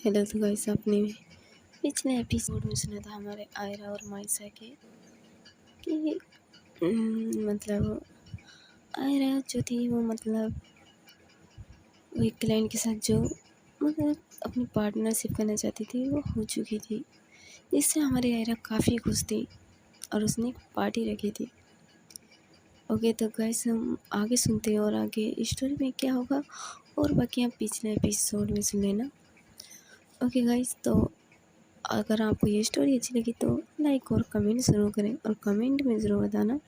Hello तो guys, आपने पिछले एपिसोड में सुना था हमारे आयरा और माइसा के कि मतलब आयरा जो थी वो वो एक क्लाइंट के साथ जो अपनी पार्टनरशिप करना चाहती थी वो हो चुकी थी, जिससे हमारी आयरा काफ़ी खुश थी और उसने एक पार्टी रखी थी। ओके तो गाइस, हम आगे सुनते हैं और आगे स्टोरी में क्या होगा और बाकी आप पिछले एपिसोड में सुन लेना। ओके गाइस, तो अगर आपको ये स्टोरी अच्छी लगी तो लाइक और कमेंट ज़रूर करें और कमेंट में ज़रूर बताना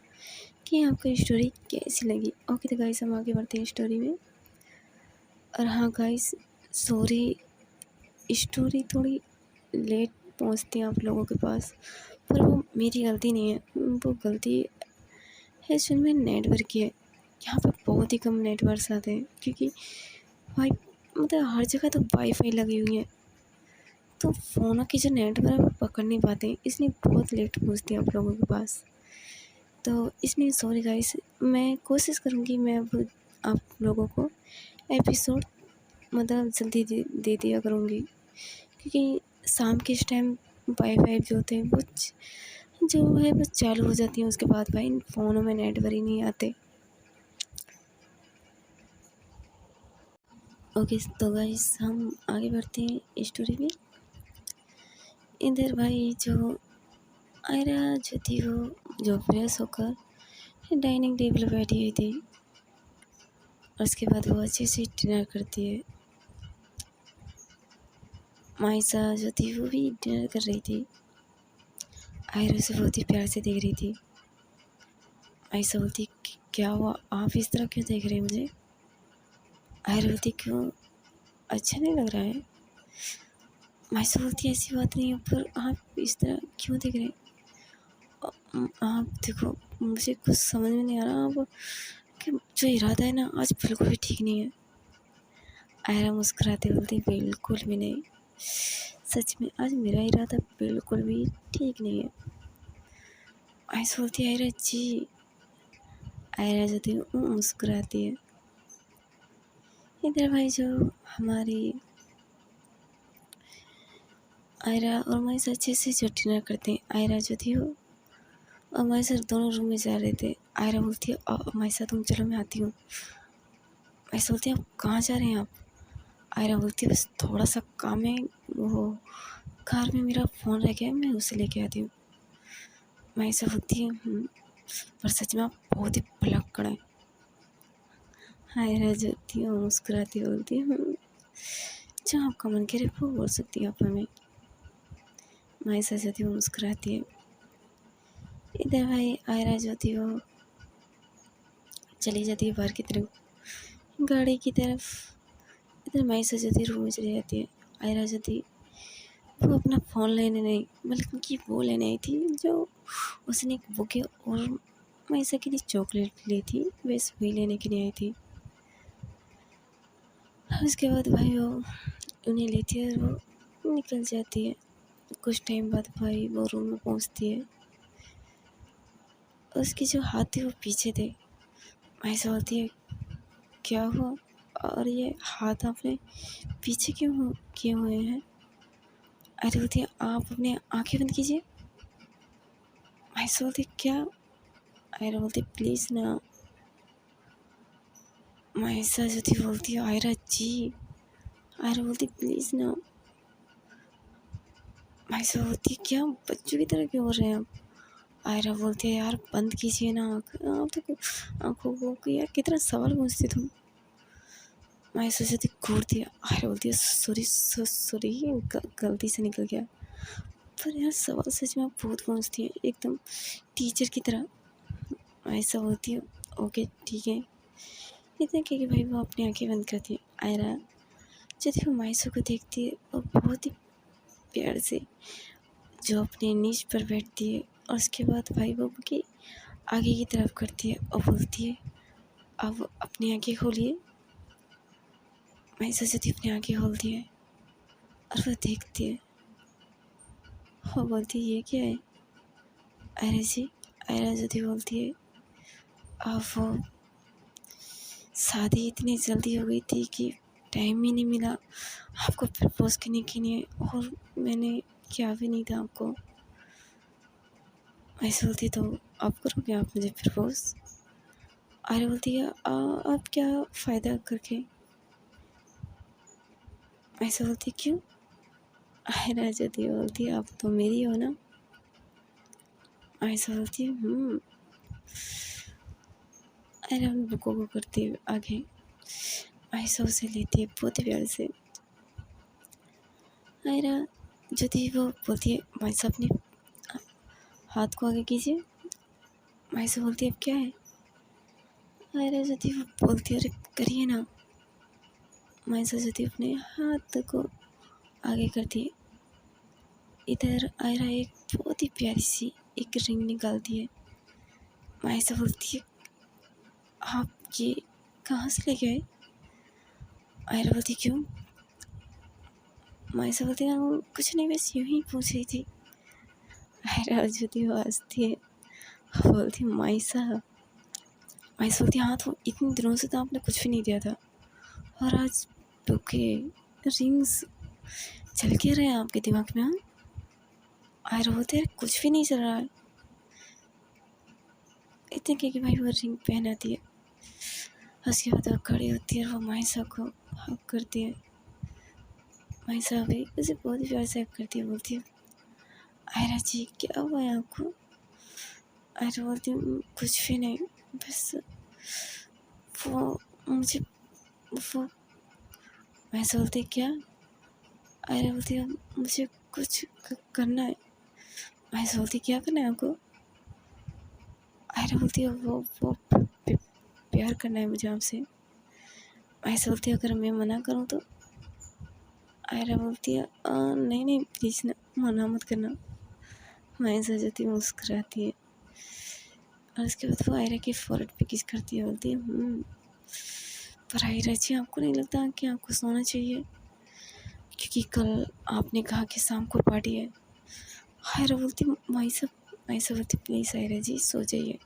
कि आपको ये स्टोरी कैसी लगी। ओके तो गाइस, हम आगे बढ़ते हैं स्टोरी में। और हाँ गाइस, सॉरी, स्टोरी थोड़ी लेट पहुंचती है आप लोगों के पास, पर वो मेरी गलती नहीं है, वो गलती है जिनमें नेटवर्क की है। यहाँ पे बहुत ही कम नेटवर्क आते हैं क्योंकि वाई हर जगह तो वाईफाई लगी हुई है, तो फ़ोनों की जो नेटवर्क वो पकड़ नहीं पाते हैं, इसलिए बहुत लेट पहुँचती है आप लोगों के पास। तो इसलिए सॉरी गाइस, मैं कोशिश करूँगी मैं अब आप लोगों को एपिसोड जल्दी दे दिया करूँगी, क्योंकि शाम के इस टाइम वाईफाई जो होते हैं वो जो है वो चालू हो जाती है, उसके बाद भाई इन फ़ोनों में नेटवर्क ही नहीं आते। ओके तो गाइस, हम आगे बढ़ते हैं स्टोरी में। इधर भाई जो आयरा जो थी वो जो फ्रेश होकर डाइनिंग टेबल पर बैठी हुई थी और उसके बाद वो अच्छे से डिनर करती है। माइसा जो थी वो भी डिनर कर रही थी। आयरा उसे बहुत ही प्यार से देख रही थी। माइसा बोलती, क्या हुआ, आप इस तरह क्यों देख रहे हैं मुझे? आयरा बोलती, क्यों, अच्छा नहीं लग रहा है? माइसा बोलती, ऐसी बात नहीं है, पर आप इस तरह क्यों देख रहे हैं? आप देखो, मुझे कुछ समझ में नहीं आ रहा, आप कि जो इरादा है ना आज बिल्कुल भी ठीक नहीं है। आयरा मुस्कुराते बोलती, बिल्कुल भी नहीं, सच में आज मेरा इरादा बिल्कुल भी ठीक नहीं है। आयसा बोलती, आयरा जी। आयरा जो थी वो मुस्कुराती है। इधर भाई जो हमारी आयरा और माइसा अच्छे से जो डिनर करते हैं, आयरा जो थी वो और माइसा दोनों रूम में जा रहे थे। आयरा बोलती है, माइसा तुम चलो मैं आती हूँ। माइसा बोलती है, आप कहाँ जा रहे हैं आप? आयरा बोलती है, बस थोड़ा सा काम है, वो कार में मेरा फ़ोन रह गया है, मैं उसे लेके आती हूँ। माइसा बोलती है, पर सच में आप बहुत ही भुलक्कड़ हैं। आयरा जो थी वो मुस्कुराती बोलती है, जो आपका मन करे वो बोल सकती है आप हमें। माइसा जो थी वो मुस्कुराती है। इधर भाई आयरा जो थी वो चली जाती है बाहर की तरफ, गाड़ी की तरफ। इधर माइसा जो थी रूम में चली जाती है। आयरा जो थी वो अपना फ़ोन लेने नहीं, बल्कि वो लेने आई थी जो उसने एक बुके और माइसा के लिए चॉकलेट ली थी, वैसे वही लेने के लिए आई थी। उसके बाद भाई वो उन्हें लेती है और वो निकल जाती है। कुछ टाइम बाद भाई वो रूम में पहुंचती है। उसके जो हाथ थे वो पीछे थे। माइसा बोलती है, क्या हुआ, और ये हाथ आपने पीछे क्यों किए हुए हैं? अरे बोलती है, आप अपने आंखें बंद कीजिए। माइसा बोलती, क्या? आयरा बोलती, प्लीज़ ना। माइसा जो थी बोलती है, आयरा जी। आयरा बोलती, प्लीज़ ना। माइसा बोलती, क्या बच्चों की तरह क्यों हो रहे हैं आप? आयरा बोलती है, यार बंद कीजिए ना आँख, आप तो आँखों को यार कितना सवाल पूछती तुम। माइसा जो थी घूरती है। आयरा बोलती है, सॉरी सॉरी, गलती से निकल गया, पर यार सवाल सच में आप बहुत पूछती है, एकदम टीचर की तरह। माइसा बोलती है, ओके ठीक है। इतने कि भाई वो अपनी आंखें बंद करती है। आयरा जब वो माइसा को देखती है और बहुत ही प्यार से जो अपने नीच पर बैठती है और उसके बाद भाई वो की आगे की तरफ करती है और बोलती है, अब अपनी आंखें खोलिए। माइसा जो थी अपनी आंखें खोलती है और वो देखती है और बोलती है, ये क्या है? आयरा जी। आयरा जो थी बोलती है, अब वो शादी इतनी जल्दी हो गई थी कि टाइम ही नहीं मिला आपको प्रपोज़ करने के लिए, और मैंने किया भी नहीं था आपको। ऐसे बोलती तो अब करोगे आप मुझे प्रपोज़? आयरा बोलती है अब क्या फ़ायदा करके? ऐसे बोलती क्यों? आयरा जल्दी बोलती है आप तो मेरी हो ना। ऐसा बोलती है आयरा बुकों को करती है आगे। ऐसा उसे लेती है बहुत ही प्यार से। आयरा ज्योति वो बोलती है भाई साहब अपने हाथ को आगे कीजिए। ऐसा बोलती है अब क्या है? आयरा ज्योति वो बोलती है अरे करिए ना। ऐसा ज्योति अपने हाथ को आगे करती है। इधर आयरा एक बहुत ही प्यारी सी एक रिंग निकालती है। ऐसा बोलती है आप ये कहाँ से लेके आए? आयरा बोलती क्यों? ऐसा बोलती है कुछ नहीं बस यूं ही पूछ रही थी। आयरा ज्योति वो हंसती है, बोलती माइसा। माइसा बोलती हाँ तो इतने दिनों से तो आपने कुछ भी नहीं दिया था, और आज बुके रिंग्स चल के रहे हैं आपके दिमाग में? हाँ आयरा बोलती है कुछ भी नहीं चल रहा है। इतने कि भाई वो रिंग पहनाती है। उसके बाद वो खड़ी होती है और वो माइसा को हक करती है। माइसा भी उसे बहुत ही प्यार से हक करती है, बोलती है आयरा जी क्या हुआ है आपको? आयरा बोलती है कुछ भी नहीं, बस वो मुझे वो। माइसा बोलती है क्या? आयरा बोलती है मुझे कुछ करना है। माइसा बोलती है क्या करना है आपको? आयरा बोलती है वो प्यार करना है मुझे आपसे। ऐसा बोलती है अगर मैं मना करूँ तो? आयरा बोलती है नहीं नहीं प्लीज़ ना मना मत करना। मैं ऐसा जाती मुस्कुराती है, और उसके बाद वो आयरा के फोrehead पे किस करती है, बोलती है पर आयरा जी आपको नहीं लगता कि आपको सोना चाहिए, क्योंकि कल आपने कहा कि शाम को पार्टी है। आयरा बोलती माइसा बोलती प्लीज़ आयरा जी सो जाइए,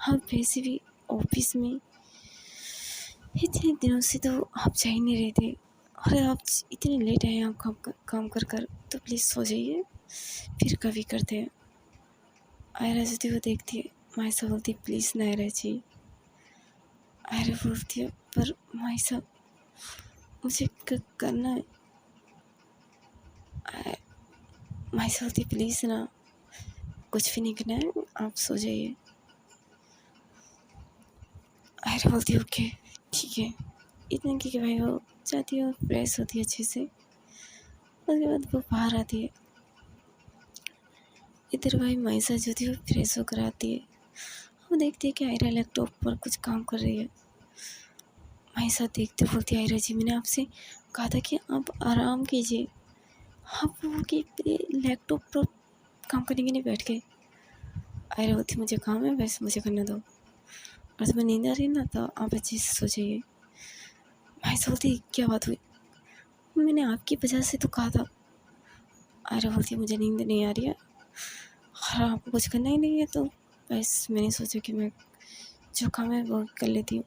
आप वैसे भी ऑफिस में इतने दिनों से तो आप जा ही नहीं रहे थे, और आप इतने लेट आए आप काम कर तो प्लीज़ सो जाइए, फिर कभी करते हैं। आयरा जी वो देखती है। माइसा बोलती प्लीज़ ना आयरा जी। आयरा बोलती है पर माइसा मुझे करना है। माइसा बोलती प्लीज़ ना, कुछ भी नहीं करना है, आप सो जाइए। आयरा बोलती ओके ठीक है। इतने कि भाई वो जाती है और फ्रेश होती है अच्छे से। उसके बाद वो बाहर आती है। इधर भाई माइसा जो थी वो फ्रेश होकर आती है। वो देखती है कि आयरा लैपटॉप पर कुछ काम कर रही है। माइसा देखते बोलती है आयरा जी मैंने आपसे कहा था कि आप आराम कीजिए, आप वो कि लैपटॉप पर काम करने के लिए बैठ गए। आयरा बोलती मुझे काम है बस मुझे करने दो, और तुम्हें नींद आ रही है ना तो आप अच्छे से सो जाइए। माइसा बोलती क्या बात हुई? मैंने आपकी वजह से तो कहा था। आयरा बोलती मुझे नींद नहीं आ रही है और आपको कुछ करना ही नहीं है, तो बस मैंने सोचा कि मैं जो काम है वो कर लेती हूँ।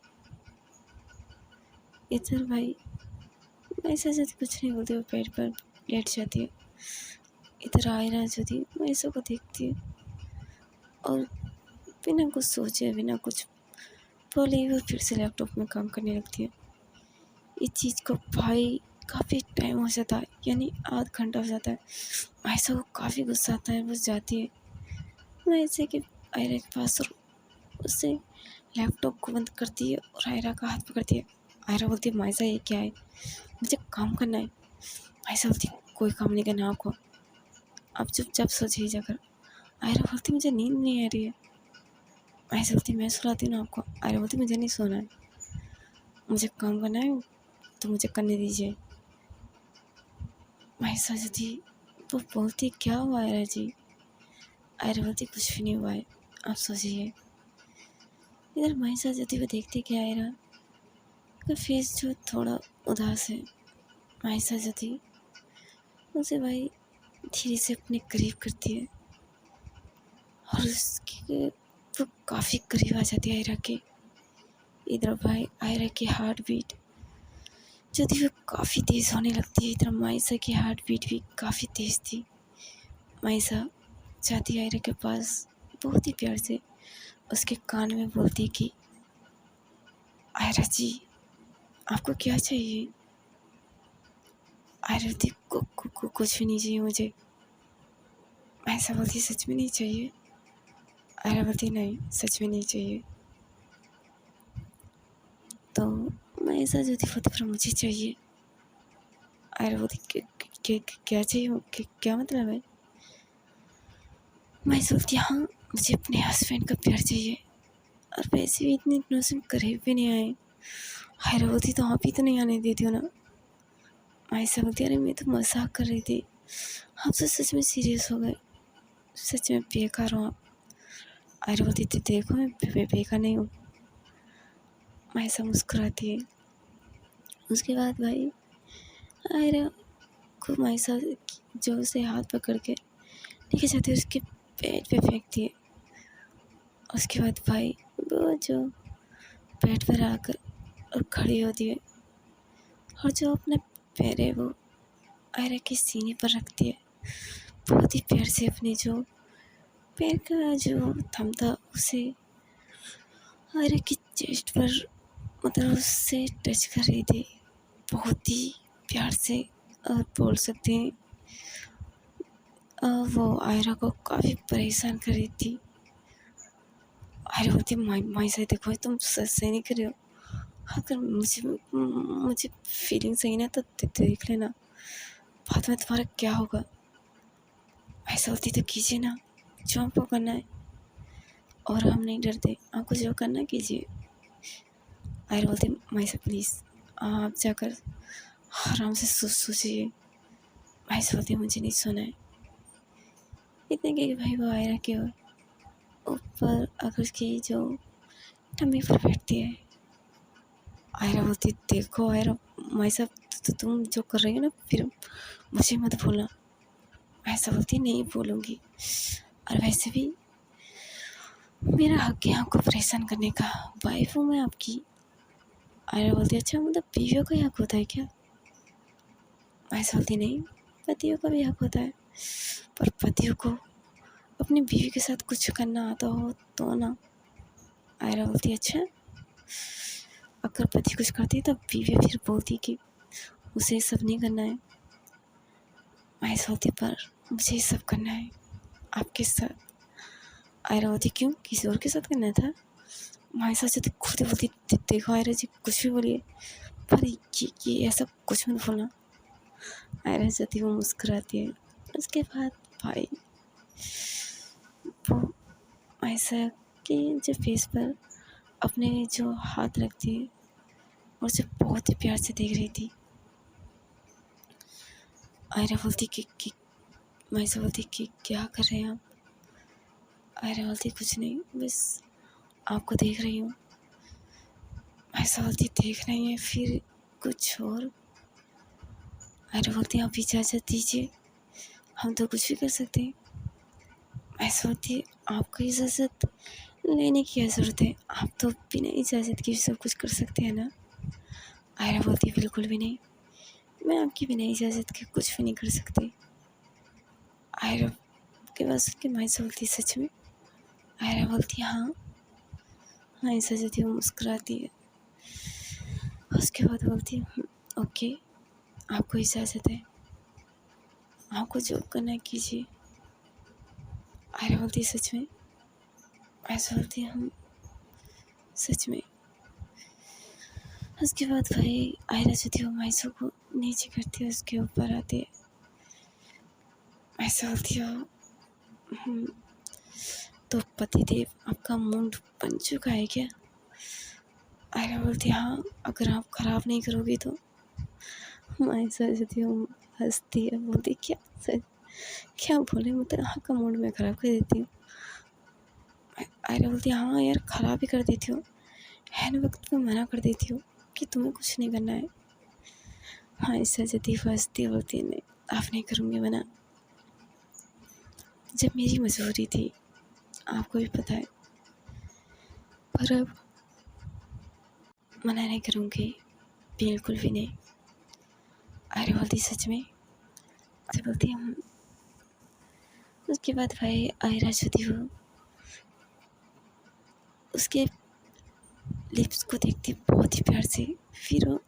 इधर भाई ऐसा जैसे कुछ नहीं बोलती, वो पेड़ पर लेट जाती है। इधर आयरा जो थी वो ऐसा को देखती है और बिना कुछ सोचे बिना कुछ बोले वो फिर से लैपटॉप में काम करने लगती है। इस चीज़ को भाई काफ़ी टाइम हो जाता है, यानी आध घंटा हो जाता है। ऐसा को काफ़ी गुस्सा आता है, वो जाती है वो ऐसे कि आयरा के पास और उससे लैपटॉप को बंद करती है और आयरा का हाथ पकड़ती है। आयरा बोलती है माइसा ये क्या है, मुझे काम करना है। माइसा बोलती कोई काम नहीं करना आपको, आप चुपचाप सो जाइए जाकर। आयरा बोलती मुझे नींद नहीं आ रही है। माइसा बोलती मैं सुलाती हूँ ना आपको। आयरा बोलती मुझे नहीं सोना है, मुझे काम करना है तो मुझे करने दीजिए। माइसा जो थी वो बोलती क्या हुआ आयरा जी? आयरा बोलती कुछ भी नहीं हुआ है, आप सो जाइए। इधर माइसा जो थी वो देखती कि आयरा का फेस जो थोड़ा उदास है। माइसा जो थी उसे भाई धीरे से अपने करीब करती है और उसके वो काफ़ी करीब आ जाती है आयरा के। इधर भाई आयरा की हार्ट बीट जो थी वो काफ़ी तेज़ होने लगती है। इधर माइसा की हार्ट बीट भी काफ़ी तेज़ थी। माइसा जाती आयरा के पास बहुत ही प्यार से उसके कान में बोलती कि आयरा जी, आपको क्या चाहिए? आयरा बोलती कुछ भी नहीं चाहिए मुझे। माइसा बोलती सच में नहीं चाहिए? आयरा बोलती नहीं, सच में नहीं चाहिए। तो माइसा जो थी वो तो फिर मुझे चाहिए। आयरा बोलती क्या चाहिए? क्या मतलब है? माइसा बोलती हाँ, मुझे अपने हस्बैंड का प्यार चाहिए, और वैसे भी इतने दिनों से करीब भी नहीं आए। आयरा बोलती तो आप ही तो नहीं आने देती हो ना। माइसा बोलती अरे मैं तो मजाक कर रही थी, आप तो सच में सीरियस हो गए, सच में बेकार हो आप। आयरा बोलती थी देखो मैं बेकार नहीं हूँ। माइसा मुस्कुराती है। उसके बाद भाई आयरा को माइसा जो उसे हाथ पकड़ के लेके जाती है उसके पेट पे फेंकती है। उसके बाद भाई वो जो पेट पर आकर और खड़ी होती है, और जो अपने पैर है वो आयरा के सीने पर रखती है। बहुत ही प्यार से अपने जो पैर का जो थंब था उसे आयरा की चेस्ट पर मतलब उससे टच कर रही थी बहुत ही प्यार से। और बोल सकते हैं वो आयरा को काफ़ी परेशान कर रही थी। आयरा बोलती माई से देखो तुम सही नहीं कर रहे हो, अगर मुझे फीलिंग सही ना तो देख लेना, बाद में तुम्हारा क्या होगा। ऐसा होती तो कीजिए ना, जो आपको करना है, और हम नहीं डरते, आपको जो करना कीजिए। आयरा बोलती माई प्लीज़ आप जाकर आराम से सोचिए। माई बोलती मुझे नहीं सोना है। इतने के भाई वो आयरा के ऊपर अगर उसकी जो टम्मी पर बैठती है। आयरा बोलती देखो आयरा माई साहब तो तुम जो कर रही हो ना फिर मुझे मत बोलना। ऐसा बोलती नहीं बोलूँगी, और वैसे भी मेरा हक है आपको परेशान करने का, वाइफ हूँ मैं आपकी। आयरा बोलती अच्छा मतलब बीवियों का हक होता है क्या? ऐसा बोलती नहीं, पतियों का भी हक होता है, पर पतियों को अपनी बीवी के साथ कुछ करना आता हो तो ना। आयरा बोलती अच्छा, अगर पति कुछ करती तब बीवी फिर बोलती कि उसे ये सब नहीं करना है। ऐसा होती पर मुझे ये सब करना है आपके साथ। आयरा होती क्यों, किसी और के साथ करना था? माई साथ तो खुद बोलती देखो आयरा जी कुछ भी बोलिए, पर ये ऐसा कुछ मत बोलना। आयरा जाती वो मुस्कुराती है। उसके बाद भाई वो ऐसा कि जो फेस पर अपने जो हाथ रखती है और उसे बहुत ही प्यार से देख रही थी। आयरा बोलती कि माई से बोलती कि क्या कर रहे हैं आप? आयरा बोलती कुछ नहीं, बस आपको देख रही हूँ। ऐसा बोलती देख रही है फिर कुछ और? आयरा बोलती आप इजाज़त दीजिए, हम तो कुछ भी कर सकते हैं। ऐसा होती आपको इजाज़त लेने की क्या ज़रूरत है, आप तो बिना इजाज़त के सब कुछ कर सकते हैं ना। आयरा बोलती बिल्कुल भी नहीं, मैं आपकी बिना इजाज़त के कुछ भी नहीं कर सकती। आयरा के पास उसकी माई से बोलती सच में? आयरा बोलती हाँ हाँ, इजाज़त ही वो मुस्कुराती है। उसके बाद बोलती ओके, आपको इजाज़त है, आपको जो करना है कीजिए। आयरा बोलती सच में? ऐसा बोलती हम सच में। उसके बाद भाई आयरा जो थी वो माइसो को नीचे करती है, उसके ऊपर आती है। ऐसा बोलती है तो पतिदेव आपका मूड बन चुका है क्या? आयरा बोलती हाँ, अगर आप खराब नहीं करोगी तो। माइसा जो थी वो हंसती है, बोलती क्या सच, क्या बोले मतलब आपका मूड मैं खराब कर देती हूँ? आयरा बोलती हाँ यार खराब ही कर देती हूँ, है ना, वक्त में मना कर देती हूँ कि तुम्हें कुछ नहीं करना है। हाँ ऐसा जती हंसती बोलती नहीं, आप नहीं करूँगी मना, जब मेरी मजबूरी थी आपको भी पता है, पर अब मना नहीं करूँगी, बिल्कुल भी नहीं। आयरा बोलती सच में? तो बोलती हम। उसके बाद भाई आयरा जो थी वो उसके लिप्स को देखती बहुत ही प्यार से, फिर वो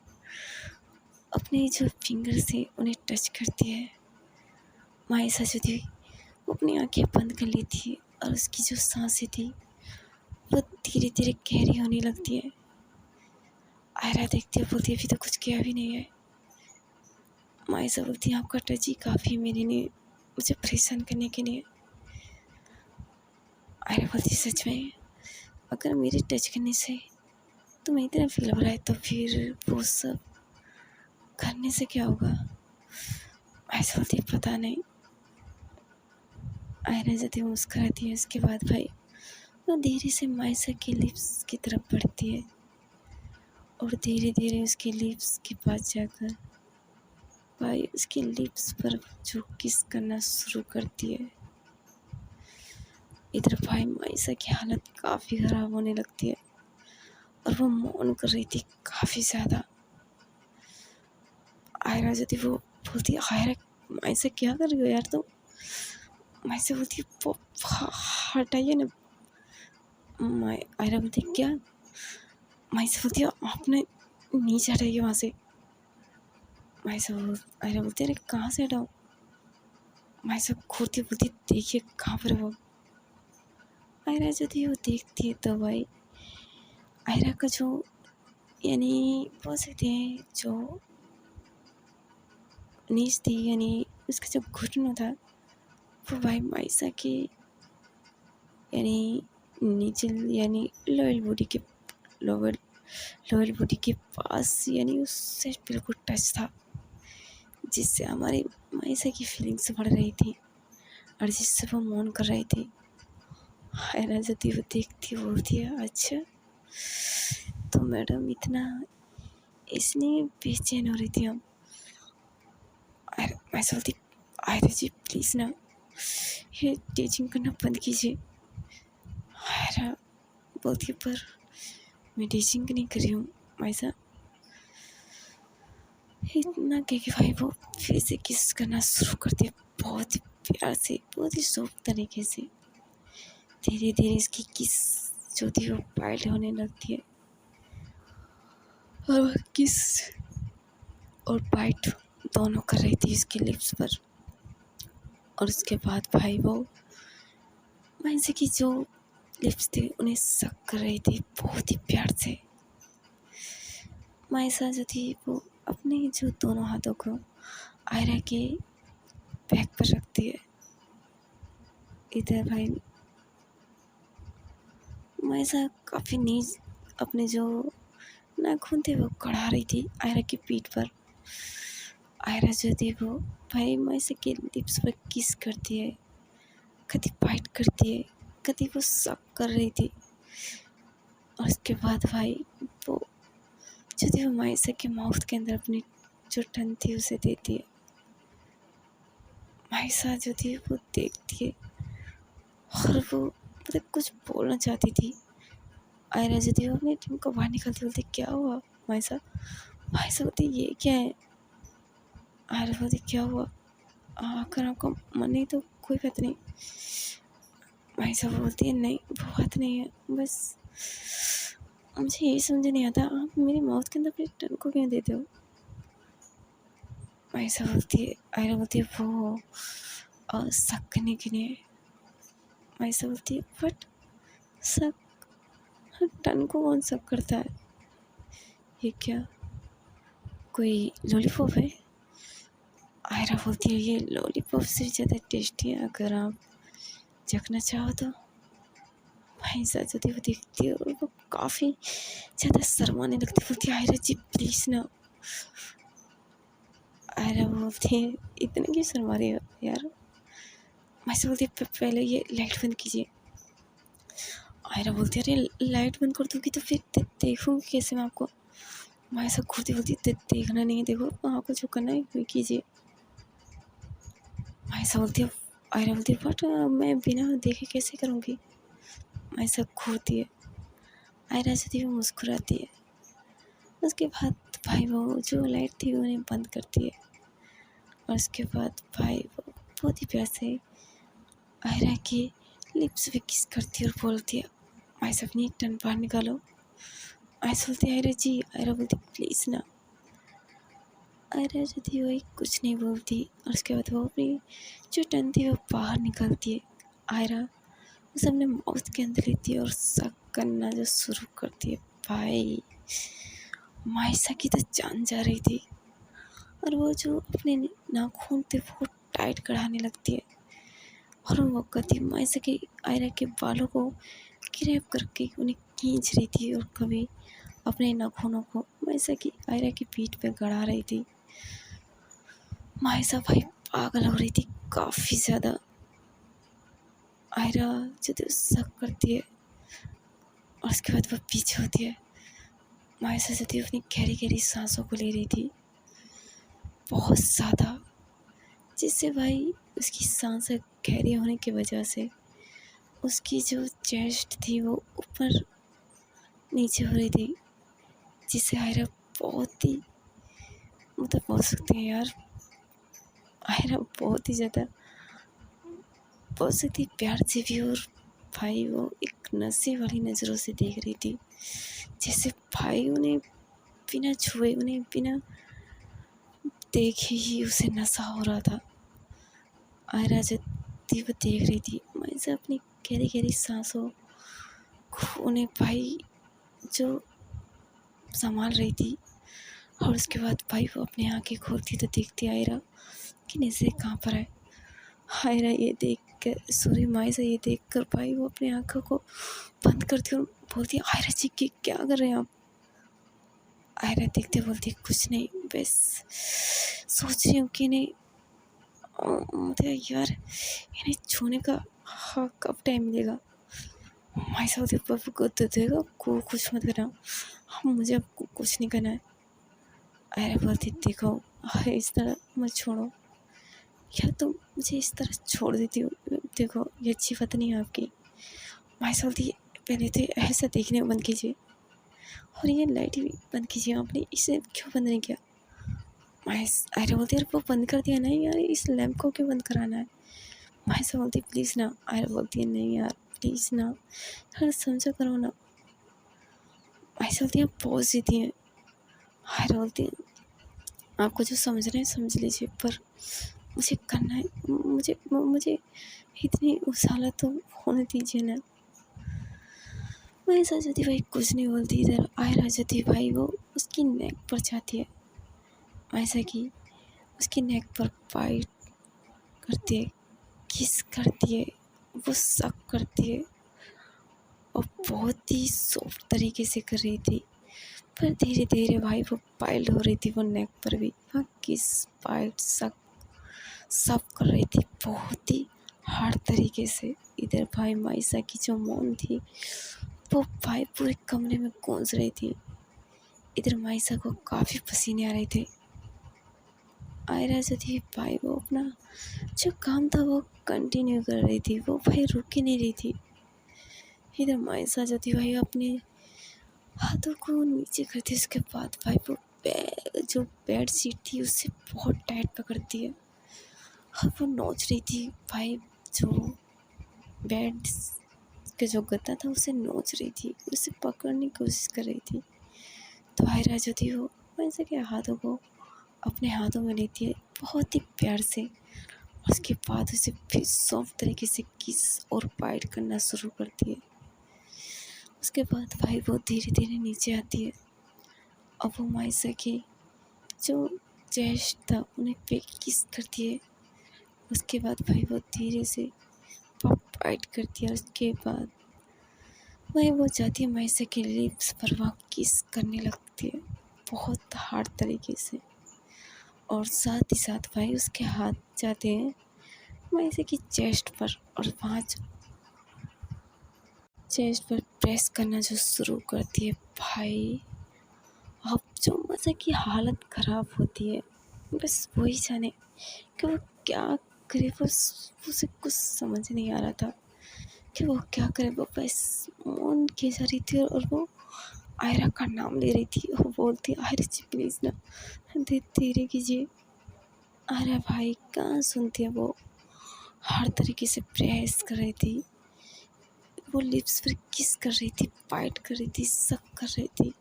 अपने जो फिंगर से उन्हें टच करती है। माइसा जो थी वो अपनी आंखें बंद कर लेती है और उसकी जो सांसें थी वो धीरे धीरे गहरी होने लगती है। आयरा देखती है, बोलती है अभी तो कुछ किया भी नहीं है। माइसा बोलती है आपका टच ही काफ़ी मेरे लिए, मुझे परेशान करने के लिए। आयरा बोलती है सच में? अगर मेरे टच करने से तुम्हें इतना फील हो रहा है तो फिर वो सब करने से क्या होगा? माइसा बोलती है पता नहीं। आयरा जाती है मुस्कुराती है। उसके बाद भाई वो धीरे से माइसा के लिप्स की तरफ बढ़ती है और धीरे धीरे उसके लिप्स के पास जाकर भाई उसके लिप्स पर जो किस करना शुरू करती है। इधर भाई माइसा की हालत काफ़ी ख़राब होने लगती है और वो मौन कर रही थी काफ़ी ज़्यादा। आयरा जो थी वो बोलती है आयरा माइसा क्या कर रही हो यार तुम? माइसा बोलती है वो हटाइए ना। आयरा बोलती है क्या? माइसा बोलती है आपने नीचे हटाइए वहाँ से। आयरा बोलती है अरे कहाँ से हटाऊँ? माइसा घूरती बोलती देखिए कहाँ पर है वो। आयरा जो थी वो देखती है तो भाई आयरा का जो यानी बोल सकते हैं जो नीच थी, यानी उसका जो घुटना था वो भाई माइसा की यानी नीचे यानी लोअर लोअर बॉडी के पास यानी उससे बिल्कुल टच था, जिससे हमारी माइसा की फीलिंग्स बढ़ रही थी और जिससे वो मौन कर रही थी। आयरा जो थी वो देखती बोलती है अच्छा तो मैडम इतना इसलिए बेचैन हो रही थी हम। माइसा बोलती आयरा जी प्लीज़ ना ये टीचिंग करना बंद कीजिए। आयरा बोलती है पर मैं टीचिंग नहीं कर रही हूँ माइसा। इतना कह के भाई वो फिर से किस करना शुरू करती है बहुत ही प्यार से, बहुत ही सॉफ्ट तरीके से। धीरे धीरे इसकी किस जो थी वो पाइल्ड होने लगती है और किस और बाइट दोनों कर रही थी इसके लिप्स पर। और उसके बाद भाई वो माइसा की जो लिप्स थे उन्हें सक कर रही थी बहुत ही प्यार से। माइसा जो थी वो अपने जो दोनों हाथों को आयरा के बैक पर रखती है। इधर भाई माइसा काफ़ी नीच अपने जो नाखून थे वो कढ़ा रही थी आयरा की पीठ पर। आयरा जो थी वो भाई माइसा के लिप्स पर किस करती है, कभी बाइट करती है, कभी वो सक कर रही थी। और उसके बाद भाई वो जो थी वो माइसा के माउथ के अंदर अपनी जो टन थी उसे देती है। माइसा जो थी वो देखती है और वो मतलब कुछ बोलना चाहती थी। आयरा जो थी वो अपनी टीम को बाहर निकलती बोलती क्या हुआ माइसा? माइसा बोलती ये क्या है? आयरा बोलती क्या हुआ? अगर आपका मन नहीं तो कोई बात नहीं। माइसा बोलती है नहीं वो बात नहीं है, बस मुझे यही समझ नहीं आता आप मेरे माउथ के अंदर अपनी टन को क्यों देते हो? माइसा बोलती है आयरा बोलती है वो शक करने के लिए। माइसा बोलती है बट शक टन को कौन शक करता है? ये क्या कोई लॉलीपॉप है? आयरा बोलती है ये लॉलीपॉप से ज़्यादा टेस्टी है, अगर आप चखना चाहो तो। माइसा जो थी वो देखती है और वो काफ़ी ज़्यादा शर्माने लगती है, बोलती है आयरा जी प्लीज़ ना। आयरा बोलती है इतने क्यों शर्मा रही हो यार? माइसा बोलती है पहले ये लाइट बंद कीजिए। आयरा बोलती है अरे लाइट बंद कर दूँगी तो फिर देखूँगी कैसे मैं आपको? माइसा घूरती बोलती है देखना नहीं है, देखो आपको जो करना है कीजिए। माइसा बोलती है आयरा बोलती है बट मैं बिना देखे कैसे करूँगी? माइसा घूरती है। आयरा जो थी वो मुस्कुराती है। उसके बाद भाई वो जो लाइट थी उन्हें बंद करती है। और उसके बाद भाई वो बहुत ही प्यार से आयरा के लिप्स पे किस करती है और बोलती है, भाई साहब अपनी एक टन बाहर निकालो। ऐसा बोलती है आयरा जी, आयरा बोलती प्लीज़ ना। आयरा जो थी वही कुछ नहीं बोलती और उसके बाद वो अपनी जो टन थी वो बाहर निकालती है। आयरा उसे अपने माउथ के अंदर लेती है और सक करना जो शुरू करती है। भाई मायसा की तो जान जा रही थी और वो जो अपने नाखून थे वो टाइट कराने लगती है और वो कहती मायसा के आयरा के बालों को ग्रैब करके उन्हें खींच रही थी और कभी अपने नाखूनों को मायसा की आयरा की पीठ पे गड़ा रही थी। मायसा भाई पागल हो रही थी काफ़ी ज़्यादा। आयरा जो थी शक करती है और उसके बाद वो पीछे होती है। मायसा जो थी अपनी गहरी गहरी सांसों को ले रही थी बहुत ज़्यादा, जिससे भाई उसकी सांसें गहरी होने की वजह से उसकी जो चेस्ट थी वो ऊपर नीचे हो रही थी, जिससे आयरा बहुत ही मतलब बोल सकते हैं यार, आयरा बहुत ही ज़्यादा बोल सकती प्यार से भी। और भाई वो एक नशे वाली नज़रों से देख रही थी, जैसे भाई उन्हें बिना छुए उन्हें बिना देखे ही उसे नशा हो रहा था। आयरा जो थी वो देख रही थी, मैं से अपनी गहरी गहरी सांसों को उन्हें भाई जो संभाल रही थी। और उसके बाद भाई वो अपनी आंखें खोलती तो देखती आयरा कि नशे कहाँ पर है। आयरा ये देख कर सॉरी मायसा ये देख कर भाई वो अपनी आंखों को बंद करती और बोलती है आयरा जी की क्या कर रहे हैं आप। आयरा देखते बोलती कुछ नहीं, बस सोच रही हूँ कि नहीं मुझे यार इन्हें छूने का हाँ कब टाइम मिलेगा। मायसा बोलती बाबू को दे देगा को कुछ मत करना, हम मुझे आपको कुछ नहीं करना है। आयरा बोलती देखो इस तरह मत छोड़ो, क्या तुम मुझे इस तरह छोड़ देती हो, देखो ये अच्छी बात नहीं है आपकी। मायसा बोलती पहले तो ऐसा देखने को बंद कीजिए और ये लाइट भी बंद कीजिए, आपने इसे क्यों बंद नहीं किया। आयरा बोलती यार वो बंद कर दिया नहीं यार, इस लैम्प को क्यों बंद कराना है। मायसा बोलती प्लीज़ ना। आयरा बोलती है नहीं यार प्लीज़ ना यार समझा करो ना। मायसा बोलती है पॉज देती हैं। आयरा बोलती है आपको जो समझ रहे हैं समझ लीजिए, पर मुझे करना है, मुझे मुझे इतनी उसाला तो होने दीजिए ना। मायसा जो थी भाई कुछ नहीं बोलती, इधर आयरा जो थी भाई वो उसकी नेक पर जाती है। मायसा की उसकी नेक पर बाइट करती है, किस करती है, वो सक करती है और बहुत ही सॉफ्ट तरीके से कर रही थी। पर धीरे धीरे भाई वो पाइल्ड हो रही थी, वो नेक पर भी हाँ किस बाइट सक सब कर रही थी बहुत ही हार्ड तरीके से। इधर भाई मायसा की जो मौन थी वो भाई पूरे कमरे में गूंज रही थी। इधर मायसा को काफ़ी पसीने आ रहे थे। आयरा जो थी भाई वो अपना जो काम था वो कंटिन्यू कर रही थी, वो भाई रुक ही नहीं रही थी। इधर मायसा जो थी भाई अपने हाथों को नीचे करती, उसके बाद भाई वो जो बेड शीट थी उससे बहुत टाइट पकड़ती है और वो नोच रही थी भाई, जो बेड के जो गद्दा था उसे नोच रही थी, उसे पकड़ने की कोशिश कर रही थी। तो आयरा जो थी वो मायसा के हाथों को अपने हाथों में लेती है बहुत ही प्यार से, उसके बाद उसे फिर सॉफ्ट तरीके से किस और बाइट करना शुरू करती है। उसके बाद भाई वो धीरे धीरे नीचे आती है और वो मायसा के जो चेस्ट था उन्हें पे किस करती है। उसके बाद भाई वो धीरे से बाइट करती है, उसके बाद वही वो जाती है मायसा के लिप्स पर वहाँ किस करने लगती है बहुत हार्ड तरीके से। और साथ ही साथ भाई उसके हाथ जाते हैं मायसा की चेस्ट पर और वहाँ चेस्ट पर प्रेस करना जो शुरू करती है। भाई अब जो मज़ा की हालत ख़राब होती है, बस वही जाने कि वो क्या करे, बस उसे कुछ समझ नहीं आ रहा था कि वो क्या करे। वो बस मौन की जा रही थी और वो आयरा का नाम ले रही थी। वो बोलती आयरा जी प्लीज़ ना धीरे कीजिए। अरे भाई कहाँ सुनती है वो, हर तरीके से प्रेस कर रही थी, वो लिप्स पर किस कर रही थी, बाइट कर रही थी, सक कर रही थी।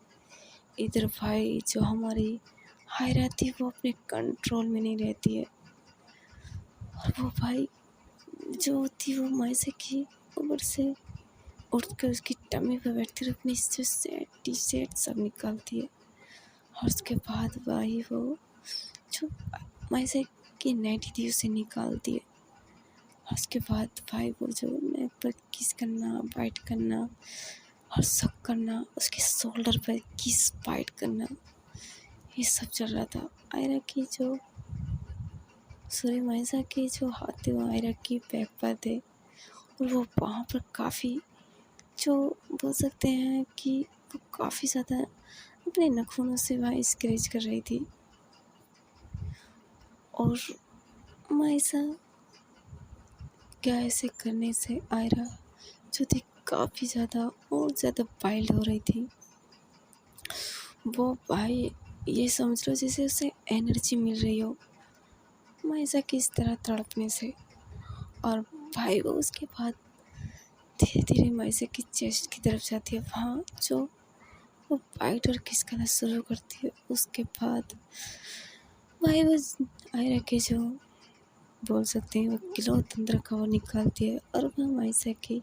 इधर भाई जो हमारी हायरा थी वो अपने कंट्रोल में नहीं रहती है, और वो भाई जो थी वो मैसे की ऊपर से उठ कर उसकी टमी पर बैठती और अपनी जो टी शर्ट सब निकालती है, और उसके बाद भाई वो जो मैसे की नाइटी थी उसे निकालती है, और उसके बाद भाई वो जो नेक पर किस करना, बाइट करना और सक करना, उसके शोल्डर पर किस बाइट करना, ये सब चल रहा था। आयरा की जो सूर्य मायसा के जो हाथ थे वो आयरा की बैक पर थे, और वो वहाँ पर काफ़ी जो बोल सकते हैं कि वो काफ़ी ज़्यादा अपने नाखूनों से वहाँ स्क्रैच कर रही थी, और मायसा क्या ऐसे करने से आयरा जो थी काफ़ी ज़्यादा और ज़्यादा वाइल्ड हो रही थी। वो भाई ये समझ लो जैसे उसे एनर्जी मिल रही हो मायसा की इस तरह तड़पने से, और भाई वो उसके बाद धीरे धीरे मायसा की चेस्ट की तरफ जाती है, वहाँ जो वो बाइट और किस करना शुरू करती है। उसके बाद भाई वो आयरा के जो बोल सकते हैं वो किलो तंत्र का वो निकालती है, और वह मायसा की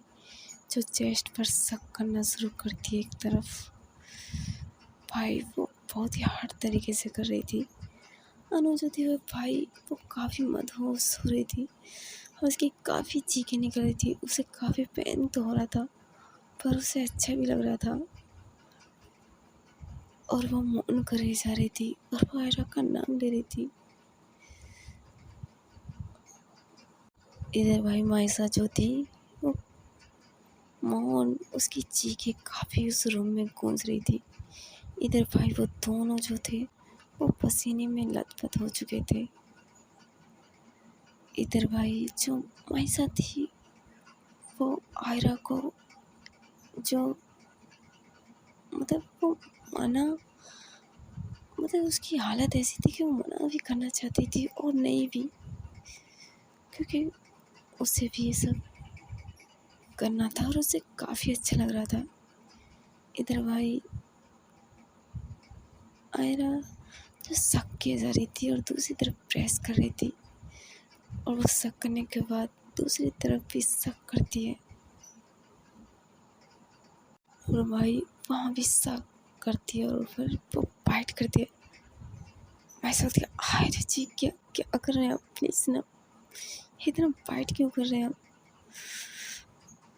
जो चेस्ट पर सक करना शुरू करती है एक तरफ। भाई वो बहुत ही हार्ड तरीके से कर रही थी। अनु जो थी वो भाई वो काफ़ी मदहोश हो रही थी, और उसकी काफ़ी चीखें निकल रही थी, उसे काफ़ी पेन तो हो रहा था पर उसे अच्छा भी लग रहा था, और वो मौन करे जा रही थी और वो आयरा का नाम ले रही थी। इधर भाई मायसा जो थी वो मौन, उसकी चीखें काफ़ी उस रूम में गूंज रही थी। इधर भाई वो दोनों जो थे वो पसीने में लथपथ हो चुके थे। इधर भाई जो मायसा थी वो आयरा को जो मतलब वो मना मतलब उसकी हालत ऐसी थी कि वो मना भी करना चाहती थी और नहीं भी, क्योंकि उसे भी ये सब करना था और उसे काफ़ी अच्छा लग रहा था। इधर भाई आयरा जो शक किए जा रही थी और दूसरी तरफ प्रेस कर रही थी, और वो शक करने के बाद दूसरी तरफ भी शक करती है, और भाई वहाँ भी शक करती है और फिर वो बाइट करती है। मैं सोचती हूँ आयरा जी क्या क्या कर रहे हैं आप, प्लीज़ ना इतना बाइट क्यों कर रहे हैं आप।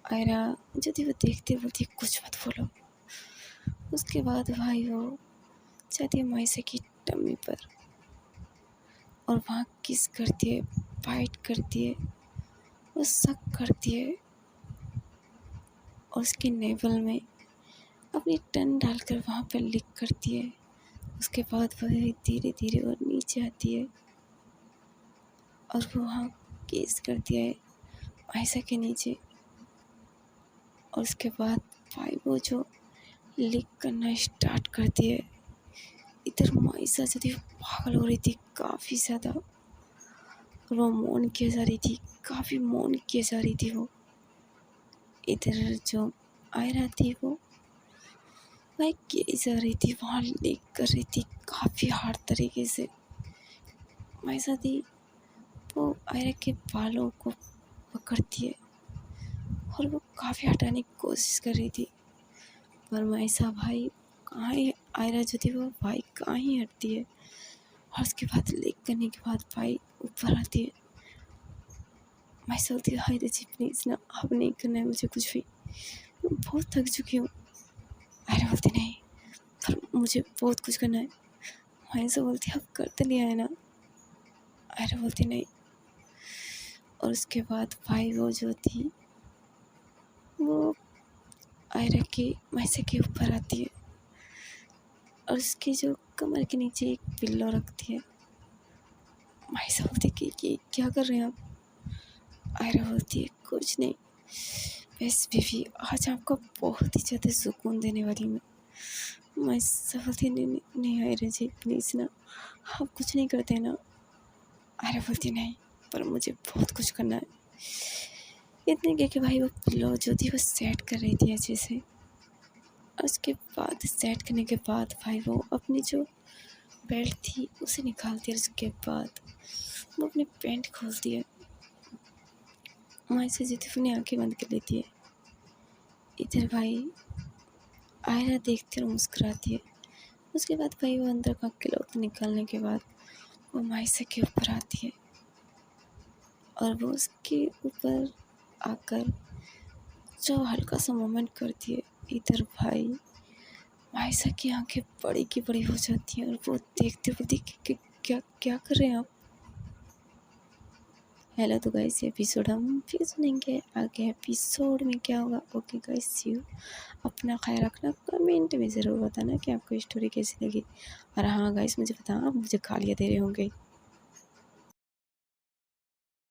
आयरा जो थी वो देखते बोलती कुछ मत बोलो। उसके बाद भाई वो जाती है मायसे की टम्मी पर और वहाँ किस करती है, बाइट करती है, वो सक करती है, और उसके नेवल में अपनी टन डालकर वहाँ पर लिक करती है। उसके बाद वह धीरे धीरे और नीचे आती है और वो वहाँ किस करती है मायसा के नीचे, और उसके बाद भाई वो जो लिक करना स्टार्ट करती है। इधर मायसा जो थी पागल हो रही थी काफ़ी ज़्यादा, वो मौन किए जा रही थी, काफ़ी मौन किए जा रही थी वो। इधर जो आयरा थी वो भाई किए जा रही थी, वहाँ लिक कर रही थी काफ़ी हार्ड तरीके से। मायसा थी वो आयरा के बालों को पकड़ती है और वो काफ़ी हटाने की कोशिश कर रही थी, पर मायसा भाई कहाँ ही, आयरा जो थी वो भाई कहाँ ही हटती है, और उसके बाद लिक करने के बाद भाई ऊपर आती है। मैं सोचती हूँ हाय जी प्लीज़ ना अब नहीं करना है मुझे कुछ भी, मैं बहुत थक चुकी हूँ। आयरा बोलती नहीं पर मुझे बहुत कुछ करना है। मायसा बोलती अब कर तो लिया है ना। आयरा बोलती नहीं, और उसके बाद भाई वो जो थी वो आयरा के मायसे के ऊपर आती है और उसकी जो कमर के नीचे एक पिल्लो रखती है। मायसा बोलती कि क्या कर रहे हैं आप। आयरा बोलती है कुछ नहीं, बस बीवी आज आपको बहुत ही ज़्यादा सुकून देने वाली मैं। मायसा बोलती नहीं नहीं नहीं आयरा जी प्लीज़ ना आप कुछ नहीं करते ना। आयरा बोलती नहीं, पर मुझे बहुत कुछ करना है। इतने कह के भाई वो पिल्लो जो थी वो सेट कर रही थी अच्छे से। और उसके बाद सेट करने के बाद भाई वो अपनी जो बेल्ट थी उसे निकालती है। उसके बाद वो अपनी पैंट खोलती है। वहाँ से जीती अपनी आंखें बंद कर लेती है। इधर भाई आयरा देखती और मुस्कुराती है। उसके बाद भाई वो अंदर का क्लॉथ निकालने के बाद वो माइसा के ऊपर आती है और वो उसके ऊपर आकर जो हल्का सा मोमेंट करती है। इधर भाई माइसा की आंखें बड़ी की बड़ी हो जाती हैं और वो देखते हुए कि क्या क्या कर रहे हैं आप। हेलो तो गाइस, ये एपिसोड हम फिर सुनेंगे, आगे एपिसोड में क्या होगा। Okay guys, see you. अपना ख्याल रखना, कमेंट में ज़रूर बताना कि आपको स्टोरी कैसी लगी। और हाँ गाइस, मुझे बताना आप मुझे गालियाँ दे रहे होंगे।